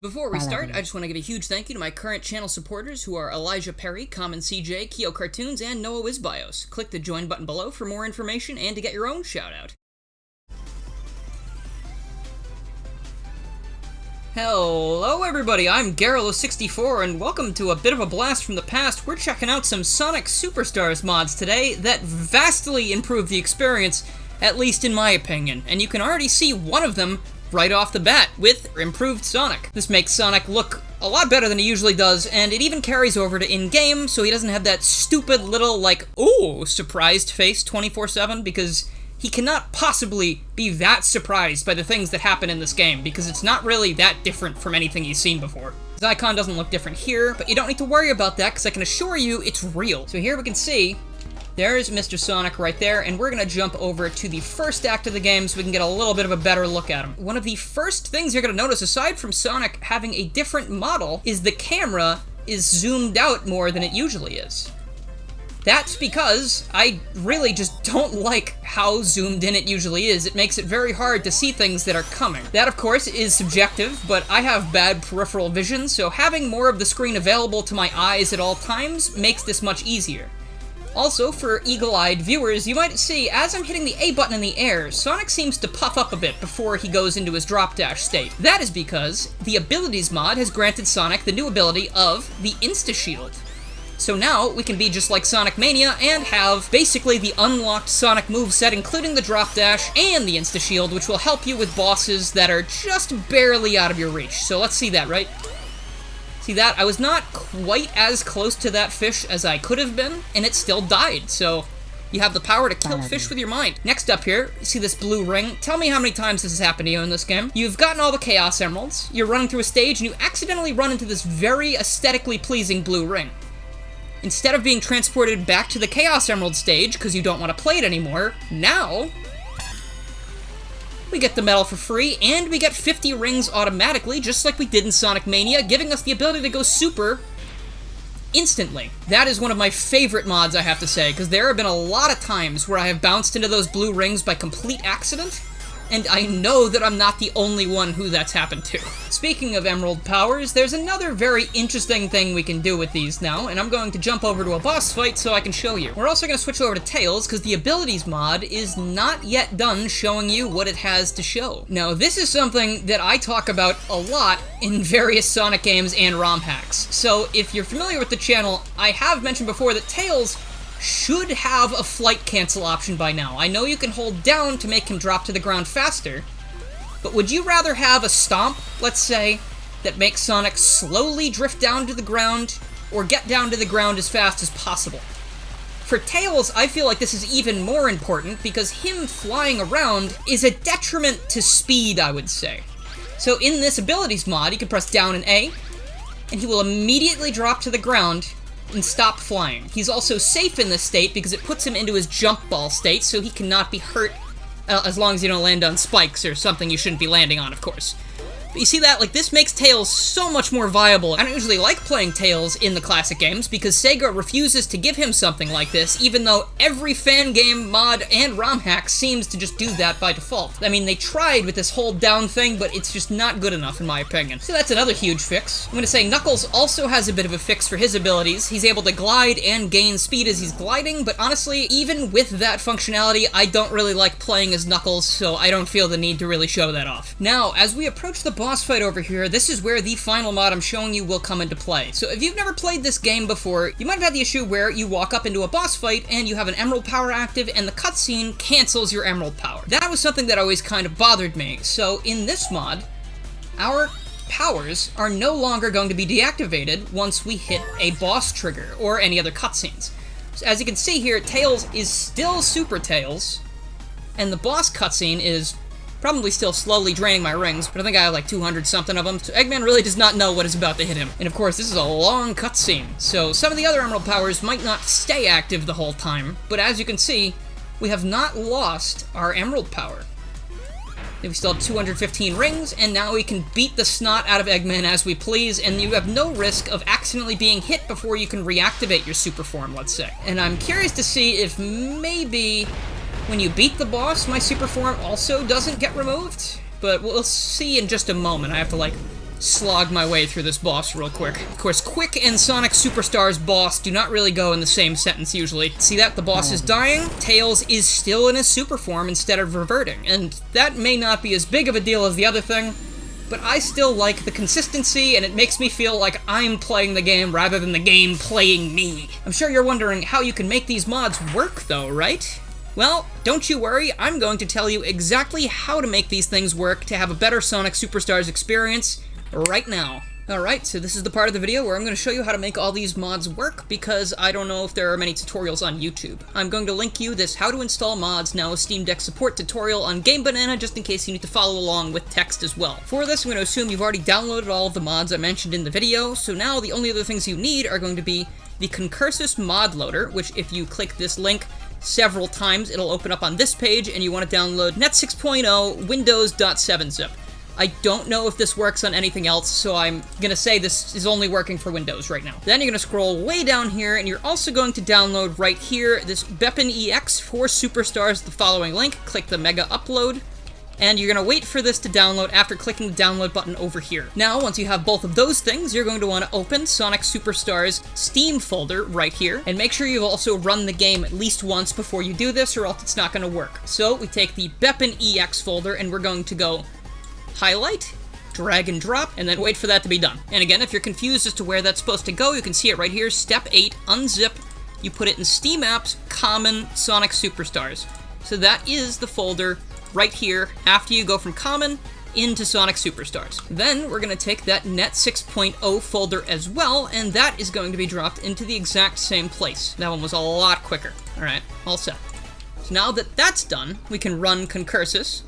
Before we start, I just want to give a huge thank you to my current channel supporters who are Elijah Perry, Common CJ, Keo Cartoons, and Noah Wizbios. Click the join button below for more information and to get your own shoutout. Hello everybody, I'm Garrilo64 and welcome to a bit of a blast from the past. We're checking out some Sonic Superstars mods today that vastly improve the experience, at least in my opinion, and you can already see one of them right off the bat with improved Sonic. This makes Sonic look a lot better than he usually does, and it even carries over to in-game, so he doesn't have that stupid little, like, ooh, surprised face 24/7, because he cannot possibly be that surprised by the things that happen in this game, because it's not really that different from anything he's seen before. His icon doesn't look different here, but you don't need to worry about that, because I can assure you it's real. So here we can see there's Mr. Sonic right there, and we're gonna jump over to the first act of the game so we can get a little bit of a better look at him. One of the first things you're gonna notice, aside from Sonic having a different model, is the camera is zoomed out more than it usually is. That's because I really just don't like how zoomed in it usually is. It makes it very hard to see things that are coming. That, of course, is subjective, but I have bad peripheral vision, so having more of the screen available to my eyes at all times makes this much easier. Also, for eagle-eyed viewers, you might see, as I'm hitting the A button in the air, Sonic seems to puff up a bit before he goes into his drop dash state. That is because the Abilities mod has granted Sonic the new ability of the Insta-Shield. So now, we can be just like Sonic Mania and have basically the unlocked Sonic moveset, including the drop dash and the Insta-Shield, which will help you with bosses that are just barely out of your reach. So let's see that, right? See that? I was not quite as close to that fish as I could have been, and it still died, so you have the power to kill fish with your mind. Next up here, you see this blue ring. Tell me how many times this has happened to you in this game. You've gotten all the Chaos Emeralds, you're running through a stage, and you accidentally run into this very aesthetically pleasing blue ring. Instead of being transported back to the Chaos Emerald stage, because you don't want to play it anymore, now we get the medal for free, and we get 50 rings automatically, just like we did in Sonic Mania, giving us the ability to go super instantly. That is one of my favorite mods, I have to say, because there have been a lot of times where I have bounced into those blue rings by complete accident, and I know that I'm not the only one who that's happened to. Speaking of Emerald powers, there's another very interesting thing we can do with these now, and I'm going to jump over to a boss fight so I can show you. We're also going to switch over to Tails, because the Abilities mod is not yet done showing you what it has to show. Now, this is something that I talk about a lot in various Sonic games and ROM hacks. So, if you're familiar with the channel, I have mentioned before that Tails should have a flight cancel option by now. I know you can hold down to make him drop to the ground faster, but would you rather have a stomp, let's say, that makes Sonic slowly drift down to the ground, or get down to the ground as fast as possible? For Tails, I feel like this is even more important, because him flying around is a detriment to speed, I would say. So in this Abilities mod, you can press down and A, and he will immediately drop to the ground and stop flying. He's also safe in this state because it puts him into his jump ball state, so he cannot be hurt as long as you don't land on spikes or something you shouldn't be landing on, of course. But you see that? Like, this makes Tails so much more viable. I don't usually like playing Tails in the classic games because Sega refuses to give him something like this, even though every fan game, mod, and ROM hack seems to just do that by default. I mean, they tried with this hold down thing, but it's just not good enough in my opinion. So that's another huge fix. I'm gonna say Knuckles also has a bit of a fix for his abilities. He's able to glide and gain speed as he's gliding, but honestly, even with that functionality, I don't really like playing as Knuckles, so I don't feel the need to really show that off. Now, as we approach the boss fight over here, this is where the final mod I'm showing you will come into play. So if you've never played this game before, you might have had the issue where you walk up into a boss fight and you have an Emerald power active and the cutscene cancels your Emerald power. That was something that always kind of bothered me. So in this mod, our powers are no longer going to be deactivated once we hit a boss trigger or any other cutscenes. So as you can see here, Tails is still Super Tails, and the boss cutscene is probably still slowly draining my rings, but I think I have like 200 something of them, so Eggman really does not know what is about to hit him. And of course, this is a long cutscene, so some of the other Emerald powers might not stay active the whole time, but as you can see, we have not lost our Emerald power. We still have 215 rings, and now we can beat the snot out of Eggman as we please, and you have no risk of accidentally being hit before you can reactivate your super form, let's say. And I'm curious to see if maybe when you beat the boss, my super form also doesn't get removed, but we'll see in just a moment. I have to, like, slog my way through this boss real quick. Of course, Quick and Sonic Superstars boss do not really go in the same sentence usually. See that? The boss is dying, Tails is still in his super form instead of reverting, and that may not be as big of a deal as the other thing, but I still like the consistency, and it makes me feel like I'm playing the game rather than the game playing me. I'm sure you're wondering how you can make these mods work though, right? Well, don't you worry, I'm going to tell you exactly how to make these things work to have a better Sonic Superstars experience right now. Alright, so this is the part of the video where I'm going to show you how to make all these mods work, because I don't know if there are many tutorials on YouTube. I'm going to link you this How to Install Mods Now Steam Deck Support tutorial on Game Banana, just in case you need to follow along with text as well. For this, I'm going to assume you've already downloaded all of the mods I mentioned in the video, so now the only other things you need are going to be the Concursus mod loader, which if you click this link several times, it'll open up on this page, and you want to download Net 6.0 Windows.7-zip. I don't know if this works on anything else, so I'm gonna say this is only working for Windows right now. Then you're gonna scroll way down here, and you're also going to download right here this BepinEX for Superstars, the following link. Click the Mega Upload, and you're gonna wait for this to download after clicking the download button over here. Now, once you have both of those things, you're going to want to open Sonic Superstars Steam folder right here, and make sure you've also run the game at least once before you do this, or else it's not gonna work. So we take the BepinEX folder, and we're going to go highlight, drag and drop, and then wait for that to be done. And again, if you're confused as to where that's supposed to go, you can see it right here. Step 8, unzip, you put it in Steam Apps, Common, Sonic Superstars. So that is the folder right here after you go from Common into Sonic Superstars. Then we're going to take that Net 6.0 folder as well, and that is going to be dropped into the exact same place. That one was a lot quicker. Alright, all set. So now that that's done, we can run Concursus,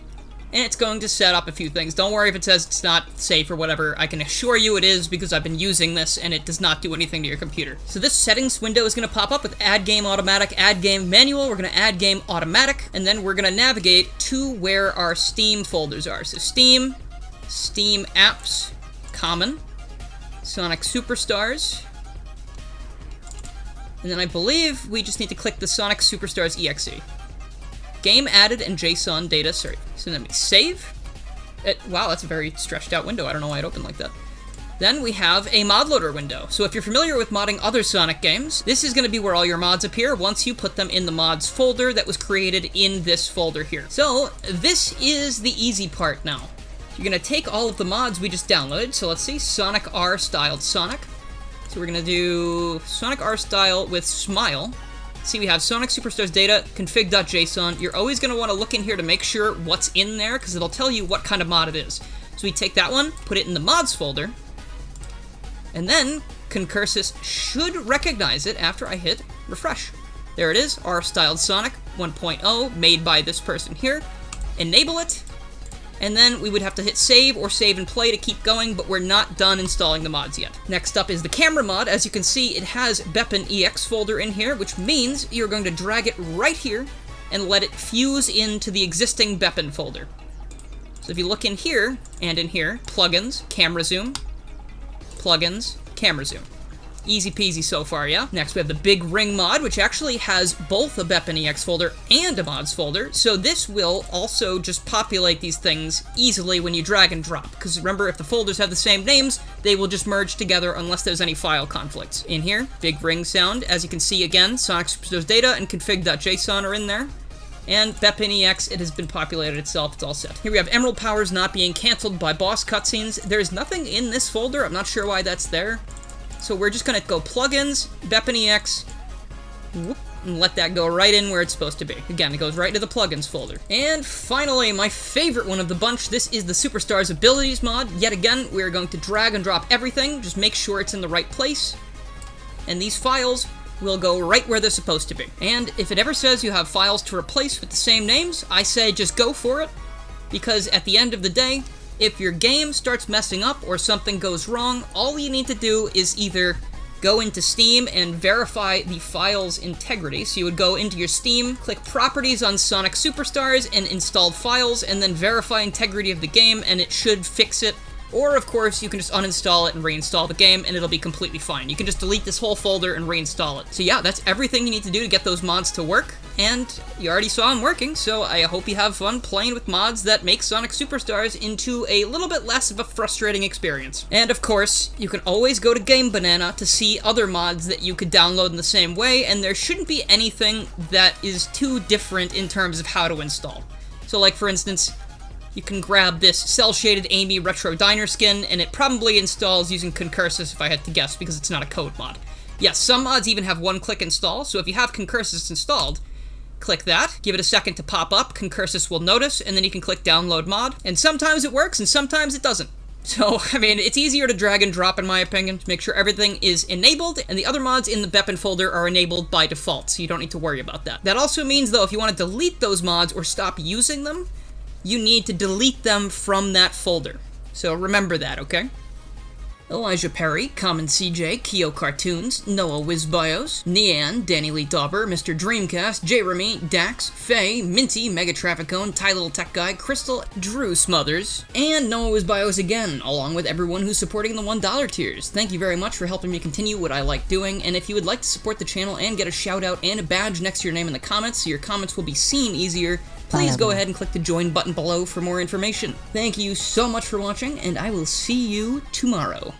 and it's going to set up a few things. Don't worry if it says it's not safe or whatever. I can assure you it is, because I've been using this, and it does not do anything to your computer. So this settings window is going to pop up with Add Game Automatic, Add Game Manual. We're going to add Game Automatic, and then we're going to navigate to where our Steam folders are. So Steam, Steam Apps, Common, Sonic Superstars, and then I believe we just need to click the Sonic Superstars EXE. Game added and JSON data, sorry. So then we save. Wow, that's a very stretched out window. I don't know why it opened like that. Then we have a mod loader window. So if you're familiar with modding other Sonic games, this is going to be where all your mods appear once you put them in the mods folder that was created in this folder here. So this is the easy part now. You're going to take all of the mods we just downloaded. So let's see, Sonic R styled Sonic. So we're going to do Sonic R style with Smile. See, we have Sonic Superstars data, config.json. You're always going to want to look in here to make sure what's in there, because it'll tell you what kind of mod it is. So we take that one, put it in the mods folder, and then Concursus should recognize it after I hit refresh. There it is, R-styled Sonic 1.0, made by this person here. Enable it, and then we would have to hit save or save and play to keep going, but we're not done installing the mods yet. Next up is the camera mod. As you can see, it has BepinEX folder in here, which means you're going to drag it right here and let it fuse into the existing Bepin folder. So if you look in here, and in here, plugins, camera zoom, plugins, camera zoom. Easy peasy so far, yeah? Next we have the Big Ring mod, which actually has both a BepinEX folder and a mods folder, so this will also just populate these things easily when you drag and drop, because remember, if the folders have the same names, they will just merge together unless there's any file conflicts. In here, Big Ring sound, as you can see again, Sonic Superstars data and config.json are in there. And BepinEX, it has been populated itself, it's all set. Here we have Emerald Powers not being canceled by boss cutscenes. There's nothing in this folder, I'm not sure why that's there. So we're just going to go plugins, BepinEX, whoop, and let that go right in where it's supposed to be. Again, it goes right to the plugins folder. And finally, my favorite one of the bunch, this is the Superstars Abilities mod. Yet again, we're going to drag and drop everything, just make sure it's in the right place. And these files will go right where they're supposed to be. And if it ever says you have files to replace with the same names, I say just go for it, because at the end of the day, if your game starts messing up or something goes wrong, all you need to do is either go into Steam and verify the file's integrity. So you would go into your Steam, click Properties on Sonic Superstars and Installed Files, and then verify integrity of the game, and it should fix it. Or, of course, you can just uninstall it and reinstall the game, and it'll be completely fine. You can just delete this whole folder and reinstall it. So yeah, that's everything you need to do to get those mods to work. and you already saw them working, so I hope you have fun playing with mods that make Sonic Superstars into a little bit less of a frustrating experience. And of course, you can always go to Game Banana to see other mods that you could download in the same way, and there shouldn't be anything that is too different in terms of how to install. So like for instance, you can grab this cel-shaded Amy Retro Diner skin, and it probably installs using Concursus if I had to guess, because it's not a code mod. Yes, some mods even have one-click install, so if you have Concursus installed, click that, give it a second to pop up, Concursus will notice, and then you can click download mod, and sometimes it works and sometimes it doesn't. So, I mean, it's easier to drag and drop in my opinion, to make sure everything is enabled, and the other mods in the Bepin folder are enabled by default, so you don't need to worry about that. That also means, though, if you want to delete those mods or stop using them, you need to delete them from that folder. So remember that, okay? Elijah Perry, Common CJ, Kyo Cartoons, Noah WizBios, Nian, Danny Lee Dauber, Mr. Dreamcast, Jeremy, Dax, Faye, Minty, Mega Trafficone, Ty Little Tech Guy, Crystal, Drew Smothers, and Noah WizBios again, along with everyone who's supporting the $1 tiers. Thank you very much for helping me continue what I like doing, and if you would like to support the channel and get a shout out and a badge next to your name in the comments so your comments will be seen easier, please go ahead and click the join button below for more information. Thank you so much for watching, and I will see you tomorrow.